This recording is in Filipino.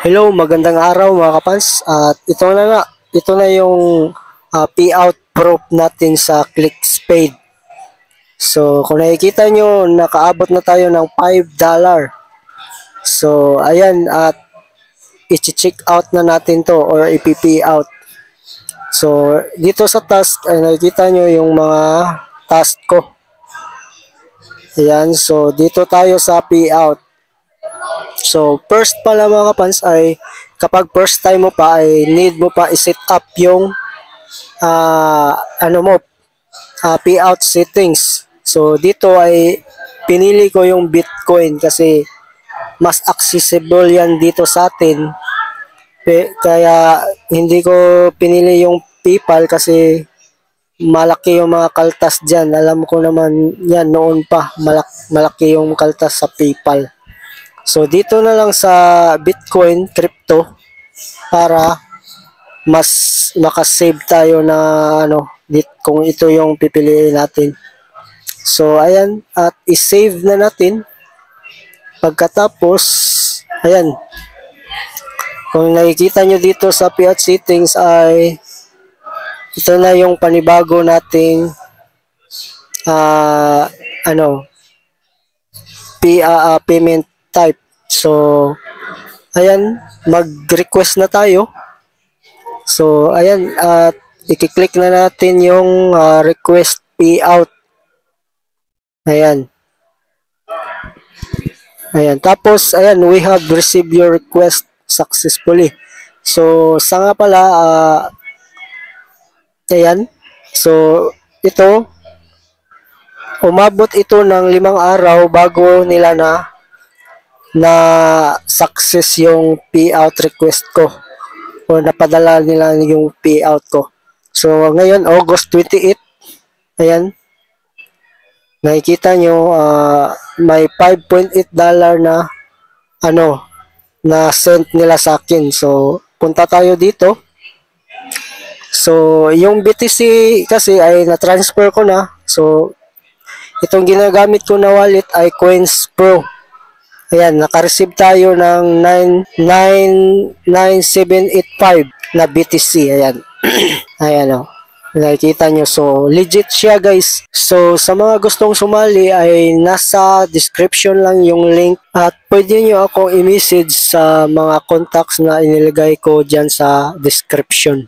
Hello, magandang araw mga kapans. At ito na yung payout proof natin sa ClickSpade. So, kung nakikita nyo, nakaabot na tayo ng $5. So, ayan, at i-check out na natin to or i-payout. So, dito sa task, ay nakikita nyo yung mga task ko. Ayan, so dito tayo sa payout. So, first pala mga kapans ay kapag first time mo pa ay need mo pa i-set up yung uh, ano mo payout settings. So, dito ay pinili ko yung Bitcoin kasi mas accessible yan dito sa atin. Kaya hindi ko pinili yung PayPal kasi malaki yung mga kaltas dyan. Alam ko naman yan noon pa malaki yung kaltas sa PayPal. So, dito na lang sa Bitcoin, crypto, para mas makasave tayo na kung ito yung pipiliin natin. So, ayan, at i-save na natin. Pagkatapos, ayan, kung nakikita nyo dito sa fiat settings ay ito na yung panibago nating uh, ano, payment type. So, ayan, mag-request na tayo. So, ayan, at i-click na natin yung request payout. Ayan. Ayan. Tapos, ayan, we have received your request successfully. So, sa nga pala, ayan. So, ito, umabot ito ng 5 araw bago nila na success yung payout request ko. O napadala nila yung payout ko. So, ngayon, August 28, ayan, nakikita nyo, may $5.8 na, na sent nila sa akin. So, punta tayo dito. So, yung BTC kasi ay na-transfer ko na. So, itong ginagamit ko na wallet ay Coins Pro. Ayan, naka-receive tayo ng 99785 na BTC. Ayan. Ayan o. Nakikita nyo. So, legit siya guys. So, sa mga gustong sumali ay nasa description lang yung link. At pwede nyo akong i-message sa mga contacts na inilagay ko dyan sa description.